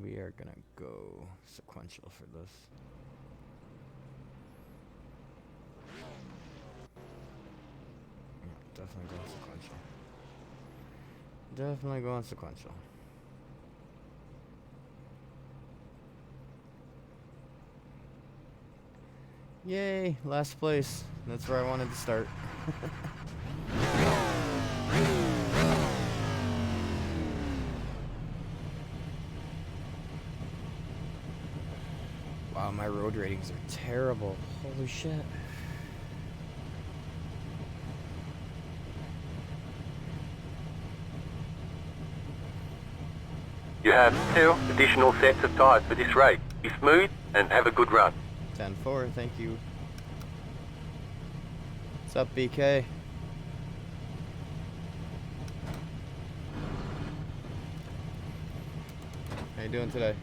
We are gonna go sequential for this. Yeah, definitely going sequential. Definitely going sequential. Yay, last place. That's where I wanted to start. Wow, my road ratings are terrible. Holy shit. You have 2 additional sets of tyres for this race. Be smooth and have a good run. 10-4, thank you. What's up, BK? How you doing today?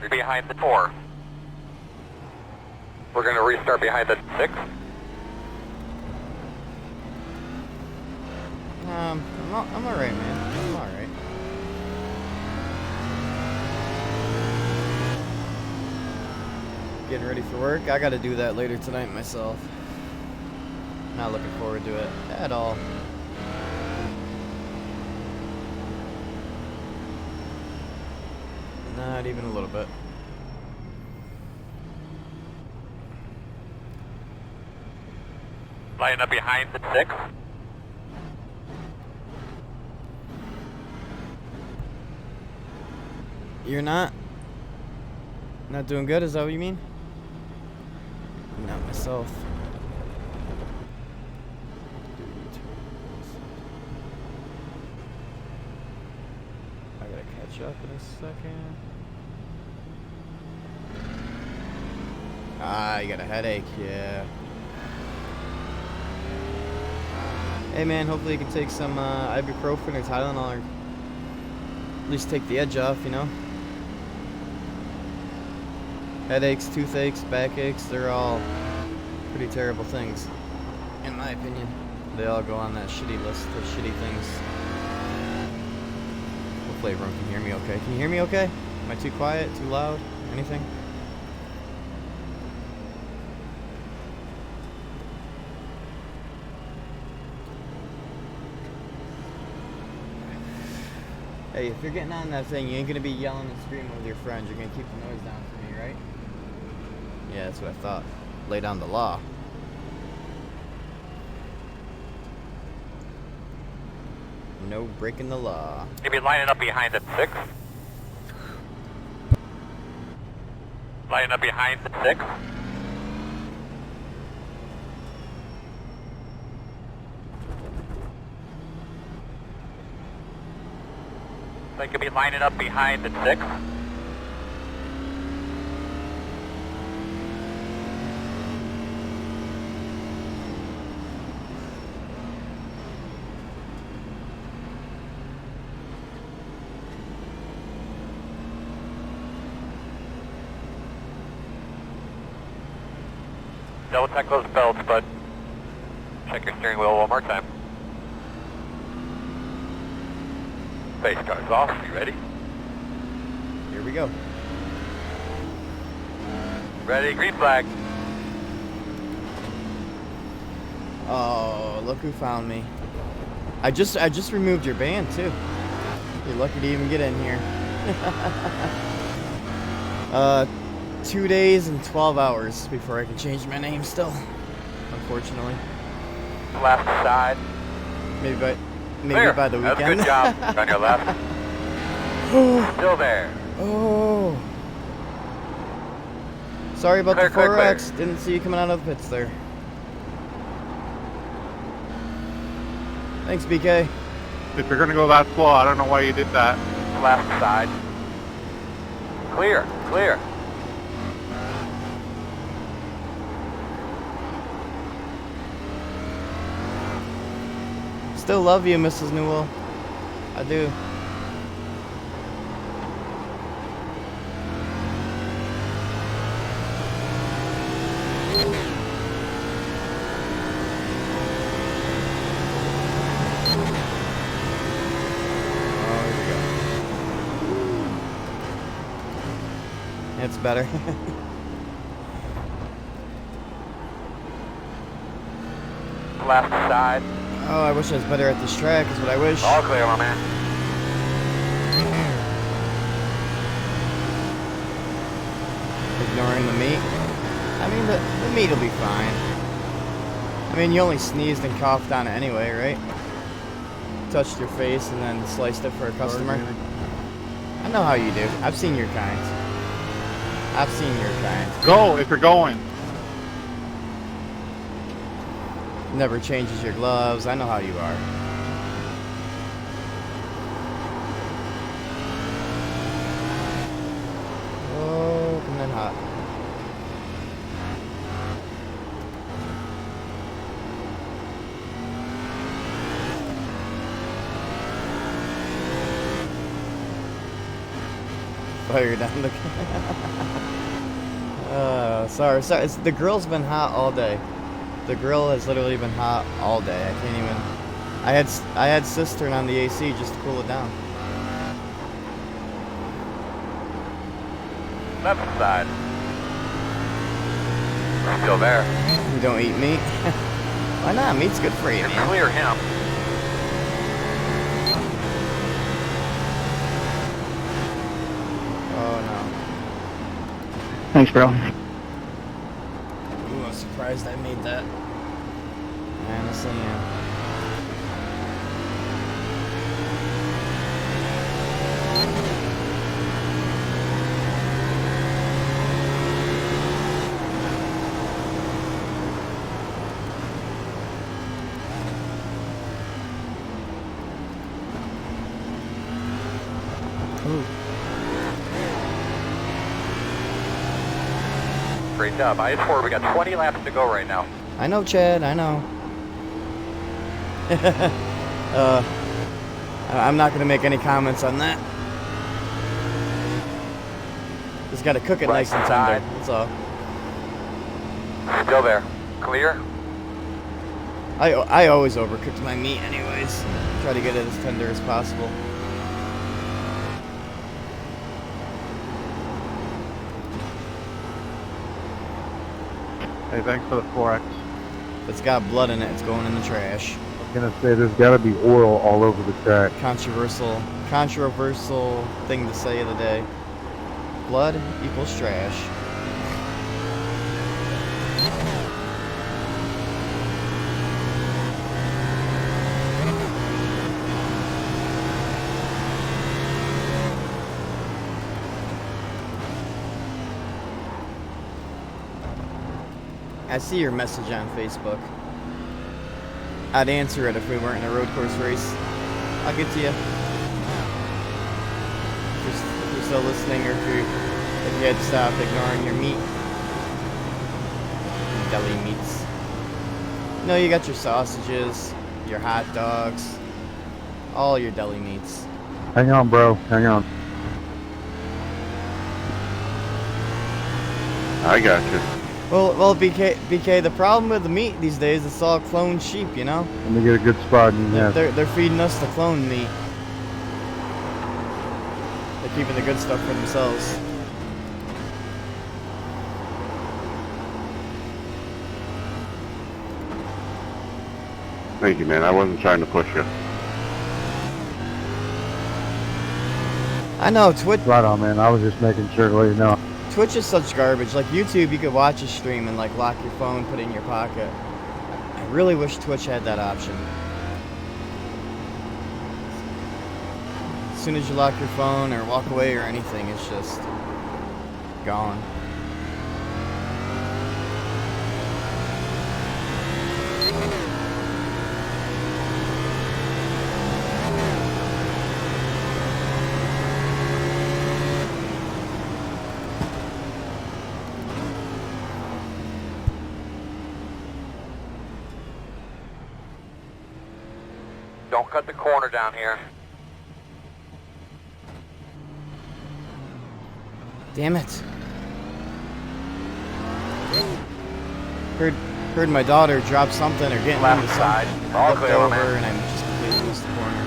You're behind the 4. We're going to restart behind the 6. I'm alright, man. I'm alright. Getting ready for work. I gotta do that later tonight myself. Not looking forward to it at all. Not even a little bit. Line up behind the 6. You're not doing good, is that what you mean? Not myself. I gotta catch up in a second. Ah, you got a headache, yeah. Hey man, hopefully you can take some ibuprofen or Tylenol, or at least take the edge off, you know? Headaches, toothaches, backaches, they're all pretty terrible things, in my opinion. They all go on that shitty list of shitty things. Hopefully everyone can hear me okay. Can you hear me okay? Am I too quiet, too loud, anything? Hey, if you're getting on that thing, you ain't gonna be yelling and screaming with your friends. You're gonna keep the noise down for me, right? Yeah, that's what I thought. Lay down the law. No breaking the law. You'll be lining up behind the 6. Lining up behind the 6. Like you'll be lining up behind the 6. Double check those belts, but check your steering wheel one more time. Base car's off. You ready? Here we go. Ready, green flag. Oh, look who found me. I just removed your band too. You're lucky to even get in here. 2 days and 12 hours before I can change my name still. Unfortunately. Left side. Maybe Clear. by the weekend. That's a good job. On your left. Still there. Oh. Sorry about Clear, the clear, 4X. clear. Didn't see you coming out of the pits there. Thanks, BK. If you're gonna go that slow, I don't know why you did that. Left side. Clear, clear. Still love you, Mrs. Newell. I do. It's better. Left side. Oh, I wish I was better at this track, is what I wish. All clear, my man. Ignoring the meat. I mean, the meat will be fine. I mean, you only sneezed and coughed on it anyway, right? Touched your face and then sliced it for a customer. I know how you do. I've seen your kind. I've seen your kind. Go if you're going. Never changes your gloves. I know how you are. Oh, coming in hot. Fire down the. Sorry. It's, the grill's been hot all day. The grill has literally been hot all day. I can't even. I had cistern on the AC just to cool it down. Left side. Still there. You don't eat meat? Why not? Meat's good for you, Just man. clear him. Oh no. Thanks, bro. Ooh, I'm surprised I made that. I honestly am. Ooh. Great job. IS-4, we got 20 laps to go right now. I know, Chad. I know. I'm not gonna make any comments on that. Just gotta cook it nice and tender. That's all. Still there. Clear. I always overcook my meat, anyways. Try to get it as tender as possible. Hey, thanks for the 4X. If it's got blood in it, it's going in the trash. I'm gonna say there's gotta be oil all over the track. Controversial thing to say of the day. Blood equals trash. I see your message on Facebook. I'd answer it if we weren't in a road course race. I'll get to you. If you're still listening, or if you had stopped ignoring your meat. Deli meats. No, you got your sausages, your hot dogs, all your deli meats. Hang on, bro. Hang on. I got you. Well, BK, the problem with the meat these days, it's all cloned sheep, you know? Let me get a good spot in your nest. They're feeding us the cloned meat. They're keeping the good stuff for themselves. Thank you, man. I wasn't trying to push you. I know, Twitch. Right on, man. I was just making sure to let you know. Twitch is such garbage. Like YouTube, you could watch a stream and like lock your phone, put it in your pocket. I really wish Twitch had that option. As soon as you lock your phone or walk away or anything, it's just gone. Don't cut the corner down here. Damn it. Heard my daughter drop something or get Left into side. something. All Looked clear, over man. and I just completely missed the corner.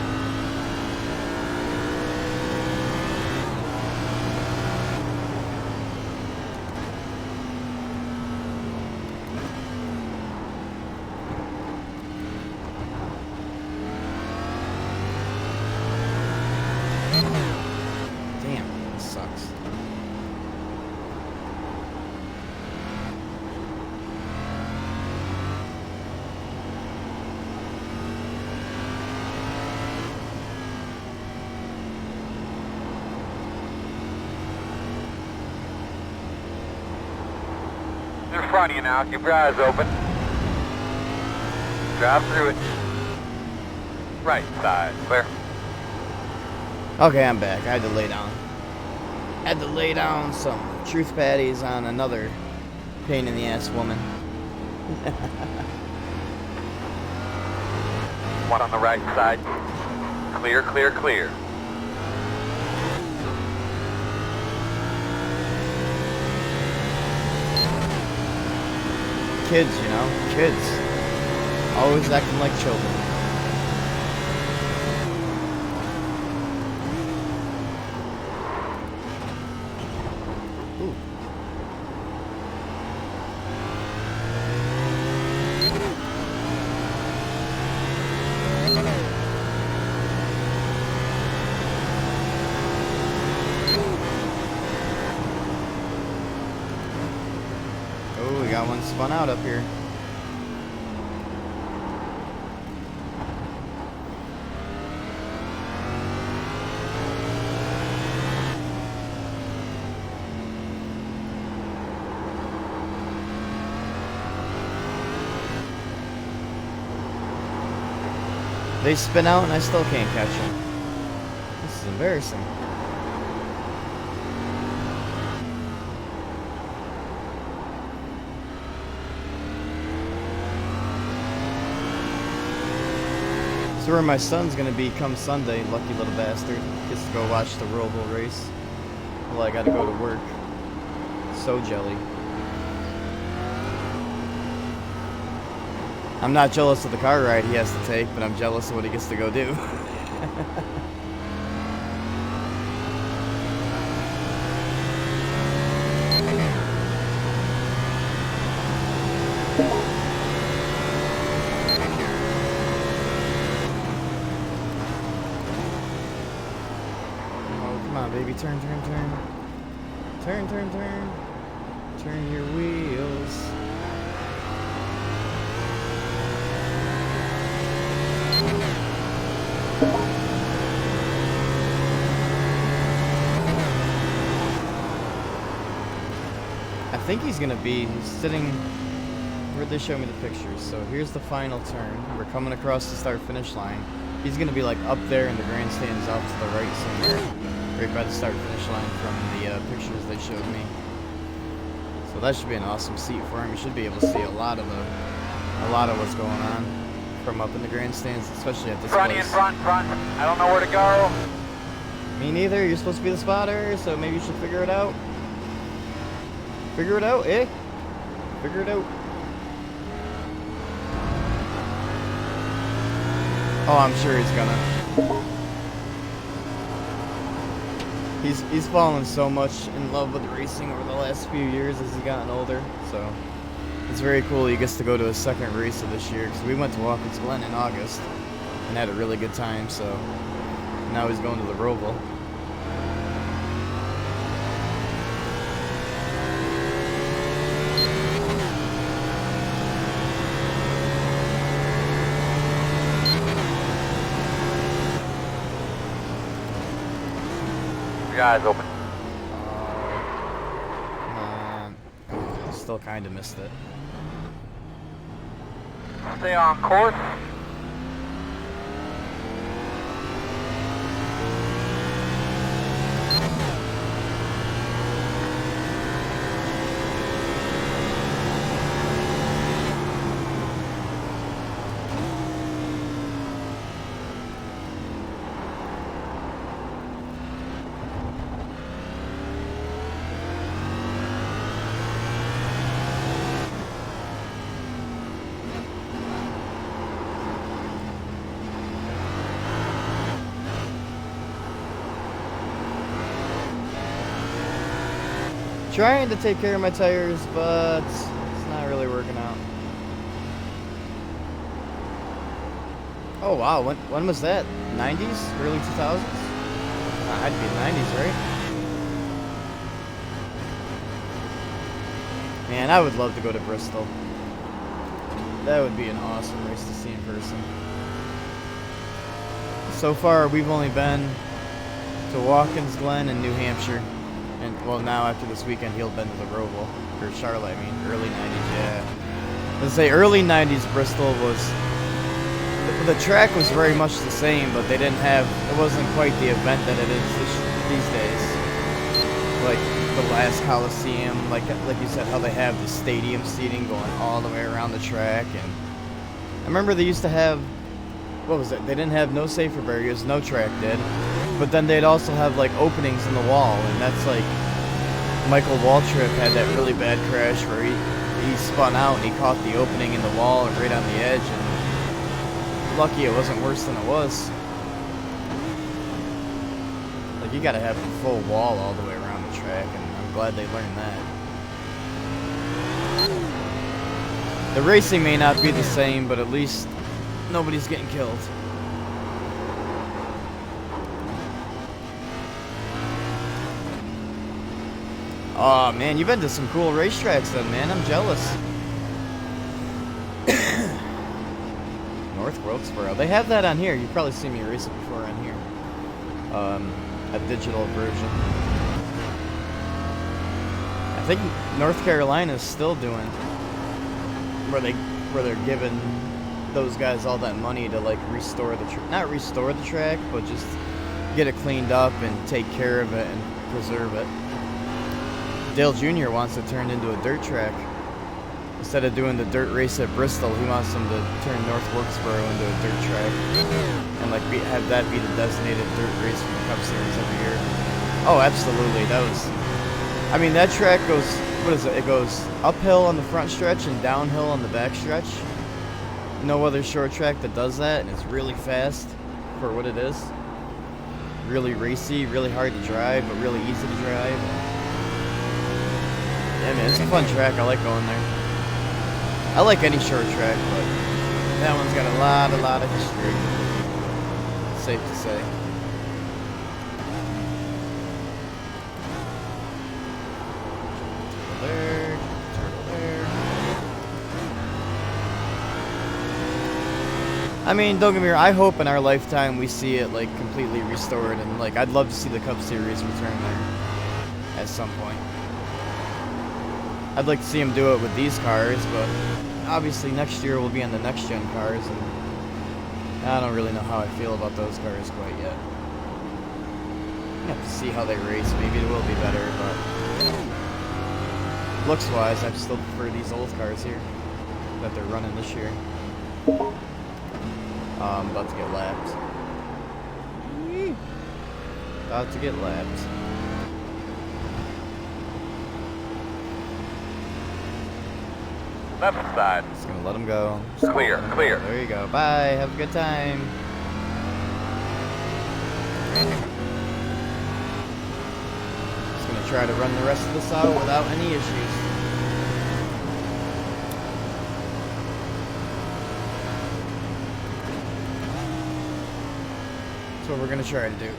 front of you now. Keep your eyes open. Drive through it. Right side, clear. Okay, I'm back. I had to lay down. Had to lay down some truth patties on another pain in the ass woman. One on the right side. Clear, clear, clear. Kids, you know, kids. Always acting like children. Ooh. Oh, we got one spun out up here. They spin out and I still can't catch them. This is embarrassing. So where my son's gonna be come Sunday, lucky little bastard. Gets to go watch the Roval race. Well, I gotta go to work. So jelly. I'm not jealous of the car ride he has to take, but I'm jealous of what he gets to go do. Oh, come on, baby. Turn, turn, turn. Turn, turn, turn. Turn your wheels. I think he's gonna be sitting. Where'd they show me the pictures? So here's the final turn. We're coming across the start-finish line. He's gonna be like up there in the grandstands off to the right somewhere, right by the start-finish line from the pictures they showed me. So that should be an awesome seat for him. He should be able to see a lot of what's going on from up in the grandstands, especially at this Front, place. in front. I don't know where to go. Me neither. You're supposed to be the spotter, so maybe you should figure it out. Figure it out, eh? Figure it out. Oh, I'm sure he's gonna. He's fallen so much in love with racing over the last few years as he's gotten older. So it's very cool he gets to go to his second race of this year. Because we went to Watkins Glen in August and had a really good time. So now he's going to the Roval. Your eyes open. Still kind of missed it. Stay on course. Trying to take care of my tires, but it's not really working out. Oh wow, when was that? 90s? Early 2000s? I'd be 90s, right? Man, I would love to go to Bristol. That would be an awesome race to see in person. So far, we've only been to Watkins Glen and New Hampshire. And, well, now after this weekend, he'll been to the Roval. Or Charlotte, I mean. Early 90s, yeah. Let's say early 90s Bristol was... The track was very much the same, but they didn't have... It wasn't quite the event that it is these days. Like the last Coliseum, like you said, how they have the stadium seating going all the way around the track. And I remember they used to have... What was it? They didn't have no safer barriers, no track did. But then they'd also have like openings in the wall, and that's like... Michael Waltrip had that really bad crash where he spun out and he caught the opening in the wall and right on the edge, and lucky it wasn't worse than it was. Like, you gotta have a full wall all the way around the track, and I'm glad they learned that. The racing may not be the same, but at least nobody's getting killed. Oh man, you've been to some cool racetracks then, man. I'm jealous. North Wilkesboro. They have that on here. You've probably seen me race it before on here. A digital version. I think North Carolina is still doing where they're giving those guys all that money to like restore the not restore the track, but just get it cleaned up and take care of it and preserve it. Dale Jr. wants to turn into a dirt track. Instead of doing the dirt race at Bristol, he wants them to turn North Wilkesboro into a dirt track and like have that be the designated dirt race for the Cup Series every year. Oh, absolutely. That was... I mean, that track goes... What is it? It goes uphill on the front stretch and downhill on the back stretch. No other short track that does that, and it's really fast for what it is. Really racy, really hard to drive, but really easy to drive. Yeah, man, it's a fun track. I like going there. I like any short track, but that one's got a lot of history. Safe to say. Turtle there. I mean, don't get me wrong, I hope in our lifetime we see it like completely restored, and like I'd love to see the Cup Series return there at some point. I'd like to see him do it with these cars, but obviously next year we'll be on the next gen cars, and I don't really know how I feel about those cars quite yet. I have to see how they race. Maybe it will be better, but looks wise, I still prefer these old cars here that they're running this year. I'm about to get lapped. About to get lapped. Left side. Just gonna let him go. Clear, clear. There you go. Bye. Have a good time. Just gonna try to run the rest of this out without any issues. That's what we're gonna try to do.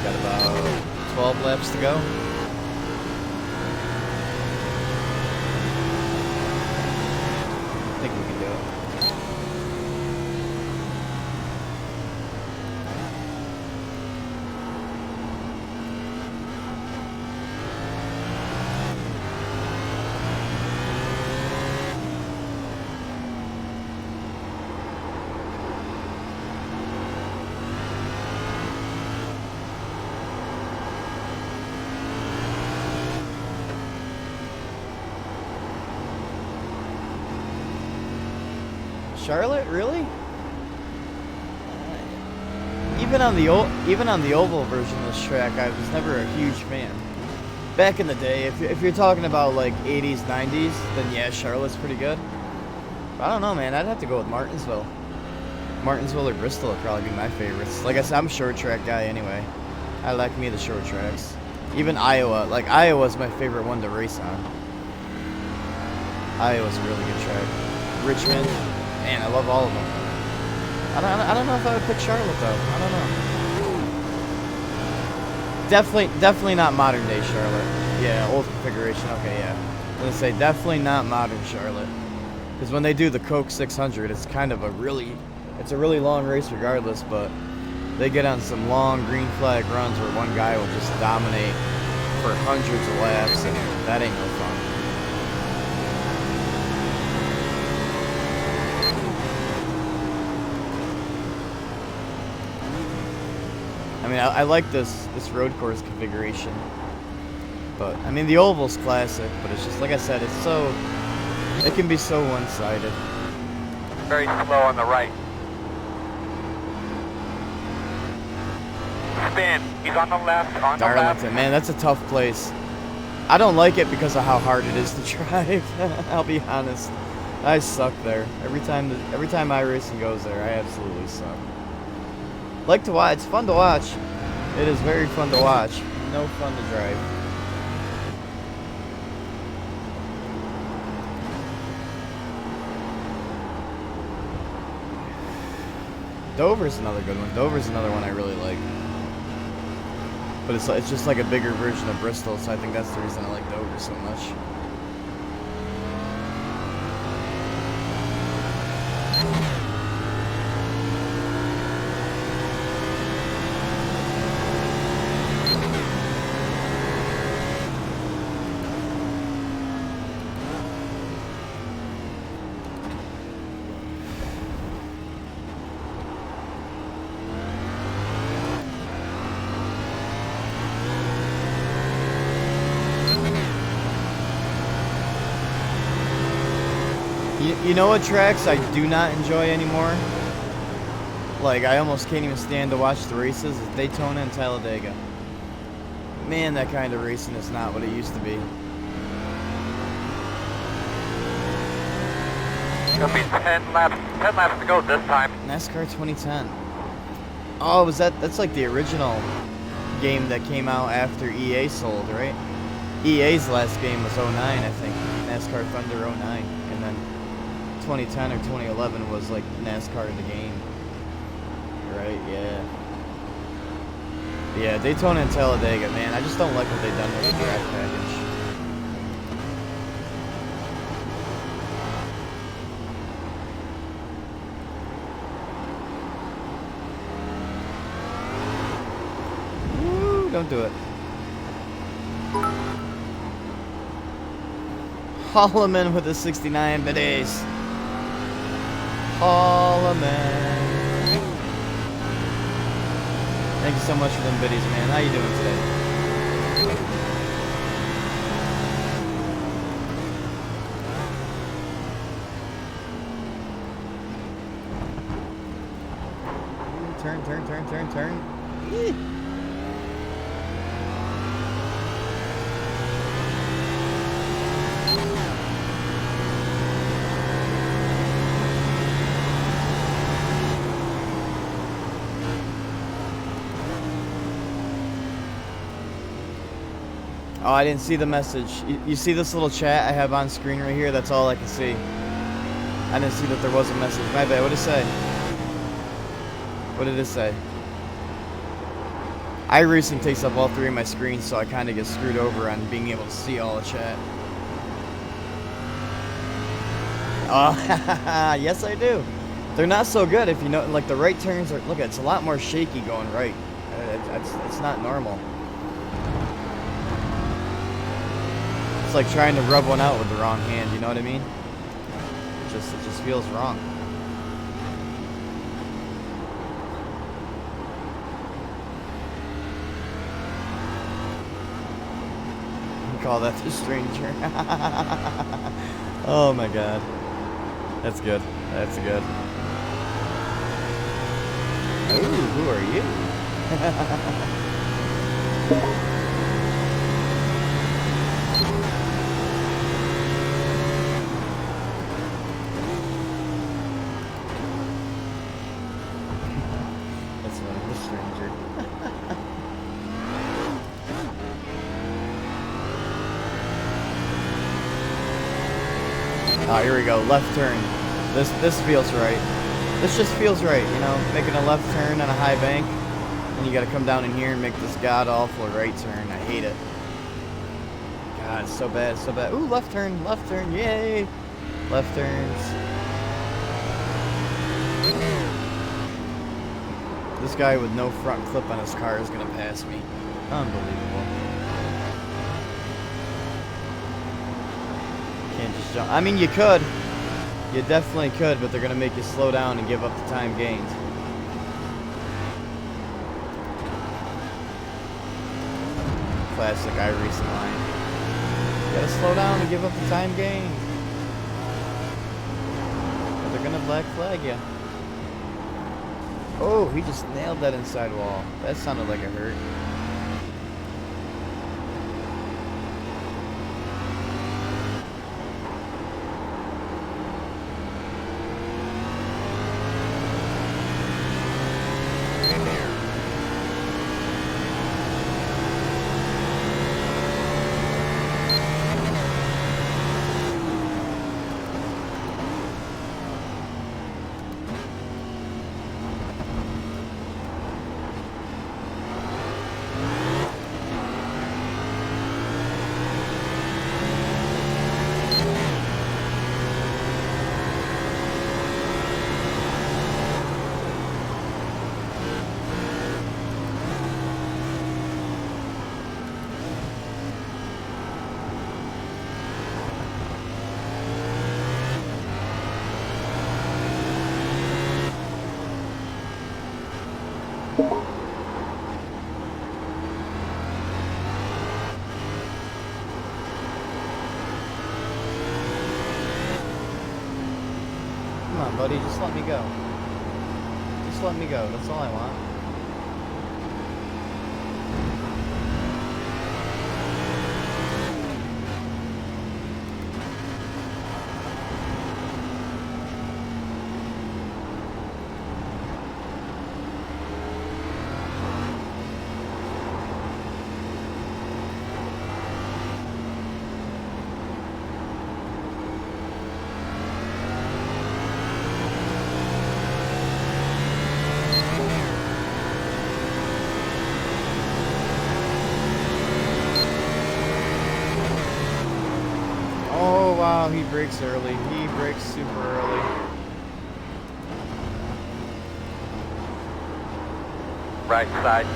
Got about 12 laps to go. I think we can do it. Charlotte, really? Even on the oval version of this track, I was never a huge fan. Back in the day, if you're talking about like 80s, 90s, then yeah, Charlotte's pretty good. But I don't know, man. I'd have to go with Martinsville. Martinsville or Bristol would probably be my favorites. Like I said, I'm a short track guy anyway. I like me the short tracks. Even Iowa. Like Iowa's my favorite one to race on. Iowa's a really good track. Richmond. Man, I love all of them. I don't know if I would pick Charlotte though. I don't know. Definitely not modern day Charlotte. Yeah, old configuration. Okay, yeah. I'm gonna say definitely not modern Charlotte. Because when they do the Coke 600, it's kind of a really long race regardless, but they get on some long green flag runs where one guy will just dominate for hundreds of laps, and that ain't no fun. I mean, I like this road course configuration, but I mean the oval's classic, but it's just like I said, it can be so one-sided. Very slow on the right. Spin. He's on the left. On the left. Darlington, man, that's a tough place. I don't like it because of how hard it is to drive. I'll be honest. I suck there. Every time iRacing goes there, I absolutely suck. Like to watch. It's fun to watch. It is very fun to watch. No fun to drive. Dover's another good one. Dover's another one I really like. But it's just like a bigger version of Bristol, so I think that's the reason I like Dover so much. You know what tracks I do not enjoy anymore? Like, I almost can't even stand to watch the races, is Daytona and Talladega. Man, that kind of racing is not what it used to be. It'll be 10 laps to go this time. NASCAR 2010. Oh, that's like the original game that came out after EA sold, right? EA's last game was 09, I think. NASCAR Thunder 09. And then 2010 or 2011 was like NASCAR the game. Right, yeah. Yeah, Daytona and Talladega, man. I just don't like what they've done with the track package. Woo, don't do it. Holloman with the 69 biddies. Holloman. Thank you so much for them biddies, man. How you doing today? Turn. Eee. Oh, I didn't see the message. You see this little chat I have on screen right here? That's all I can see. I didn't see that there was a message. My bad. What did it say? What did it say? iRacing takes up all three of my screens, so I kind of get screwed over on being able to see all the chat. Oh, yes I do. They're not so good if you know, like the right turns are, look, it's a lot more shaky going right. It's not normal. It's like trying to rub one out with the wrong hand, you know what I mean? It just feels wrong. We call that the stranger. Oh my god. That's good. That's good. Ooh, who are you? Oh, here we go. Left turn. This feels right. This just feels right, you know, making a left turn on a high bank, and you got to come down in here and make this god-awful right turn. I hate it. God, it's so bad, it's so bad. Ooh, left turn, yay! Left turns. This guy with no front clip on his car is gonna pass me. Unbelievable. Can't just jump. I mean, you could. You definitely could, but they're gonna make you slow down and give up the time gained. Classic iRacing line. You gotta slow down and give up the time gained. Or they're gonna black flag you. Oh, he just nailed that inside wall. That sounded like it hurt. Come on, buddy, just let me go. Just let me go, that's all I want. Wow, he brakes early. He brakes super early. Right side.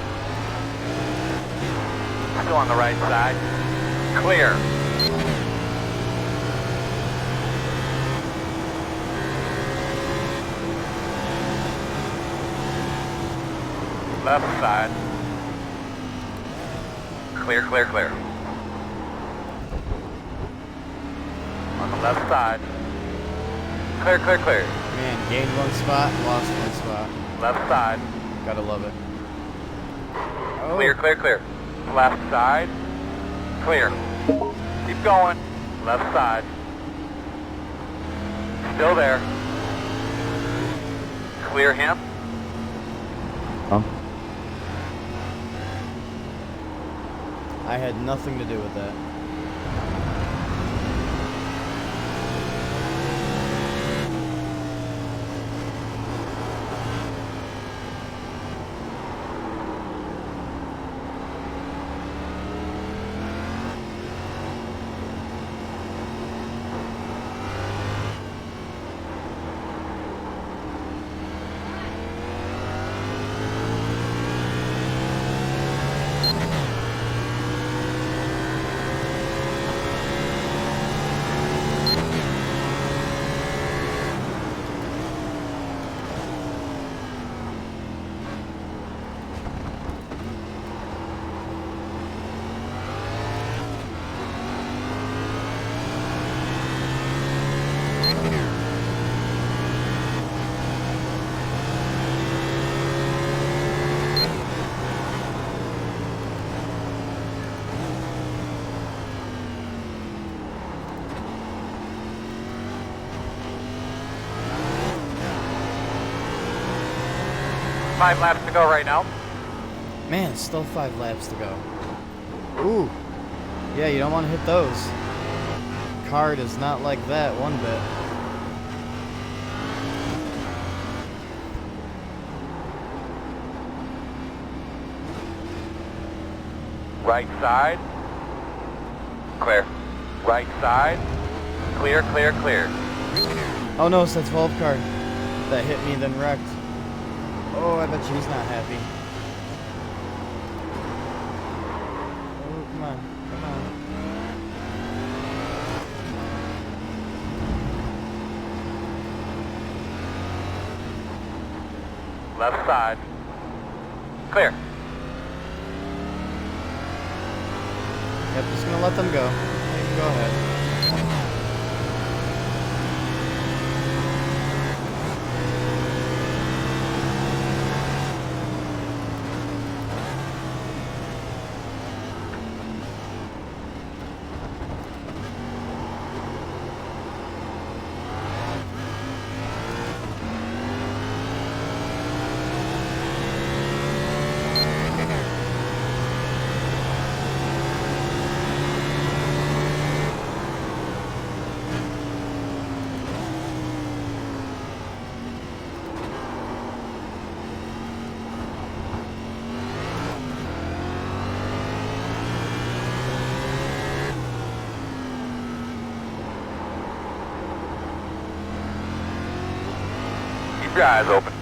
Still on the right side. Clear. Left side. Clear, clear, clear. On the left side. Clear, clear, clear. Man, gained one spot, lost one spot. Left side. Gotta love it. Oh. Clear, clear, clear. Left side. Clear. Keep going. Left side. Still there. Clear him. Huh? I had nothing to do with that. Five laps to go right now. Man, still 5 laps to go. Ooh. Yeah, you don't want to hit those. Car does not like that one bit. Right side. Clear. Right side. Clear, clear, clear. Oh no, it's that 12 car that hit me then wrecked. Oh, I bet you he's not happy. Oh, come on, come on. Left side. Clear. Yep, just gonna let them go. You can go ahead. Keep your eyes open.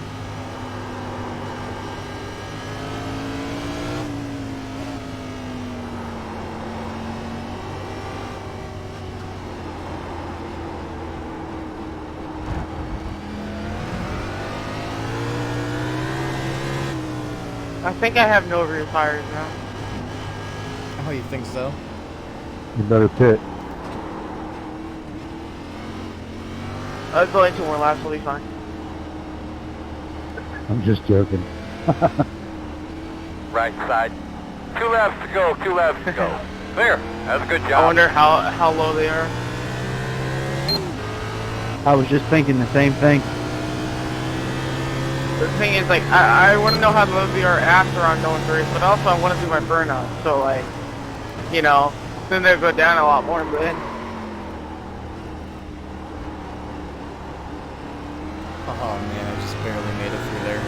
I think I have no rear tires now. Oh, you think so? You better pit. I'll go into more laps, will be fine. I'm just joking. Right side. 2 laps to go, 2 laps to go. Clear. That's a good I job. wonder how low they are. I was just thinking the same thing. The thing is, like, I want to know how low they are after I'm going through, but also I want to do my burnout. So, like, you know, then they'll go down a lot more, but then. Oh man, I just barely made it through there.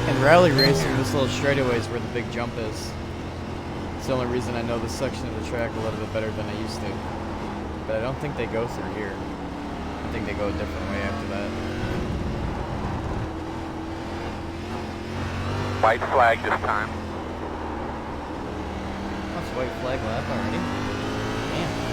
In rally racing, this little straightaway is where the big jump is. It's the only reason I know this section of the track a little bit better than I used to. But I don't think they go through here. I think they go a different way after that. White flag this time. That's white flag lap already. Damn.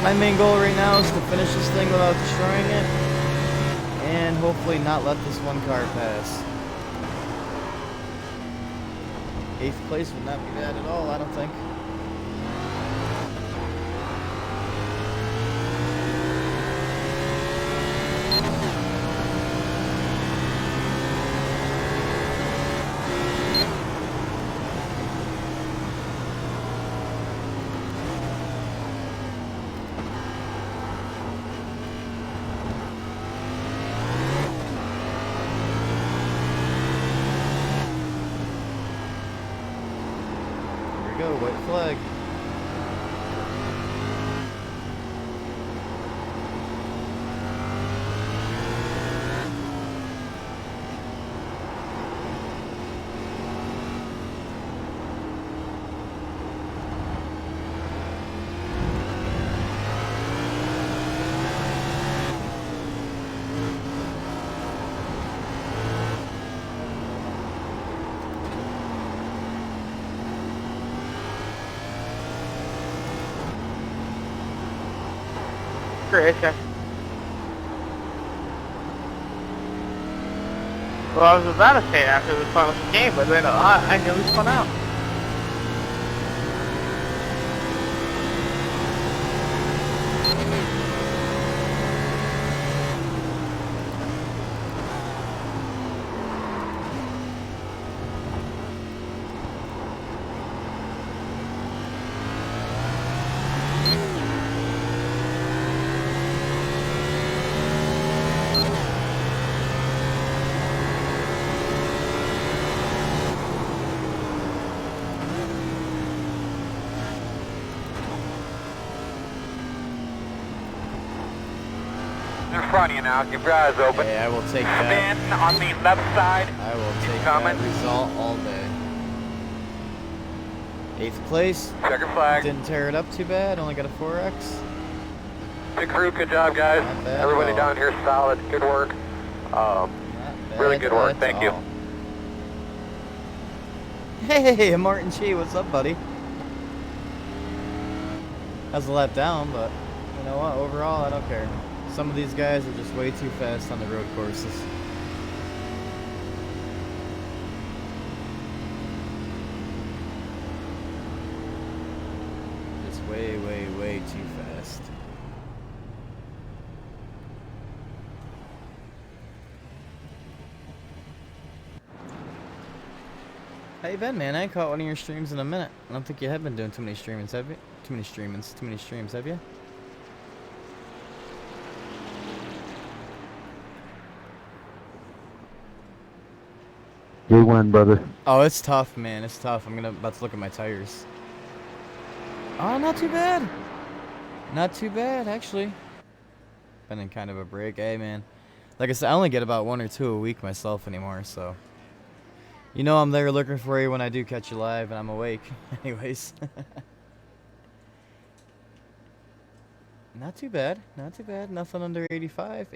My main goal right now is to finish this thing without destroying it. And hopefully not let this one car pass. 8th place would not be bad at all, I don't think. Go, white flag. Great, okay. Well, I was about to say after the final game, but then I knew he spun out. in front of you now. Keep your eyes open. Hey, I will take that. Spin on the left side. I will take coming. that result all day. 8th place. Check your flag. Didn't tear it up too bad. Only got a 4X. Good crew, good job, guys. Not bad Everybody at all. down here is solid. Good work. Not Really bad good work. at Thank you. all. Hey, Martin Chi, what's up, buddy? Has a let down, but you know what? Overall, I don't care. Some of these guys are just way too fast on the road courses. Just way, way, way too fast. How you been, man? I ain't caught one of your streams in a minute. I don't think you have been doing too many streamings, have you? Too many streams, have you? Good one, brother. Oh, it's tough, man. It's tough. I'm about to look at my tires. Oh, not too bad. Not too bad, actually. Been in kind of a break. Hey, man. Like I said, I only get about 1 or 2 a week myself anymore, so. You know I'm there looking for you when I do catch you live and I'm awake. Anyways. Not too bad. Not too bad. Nothing under 85.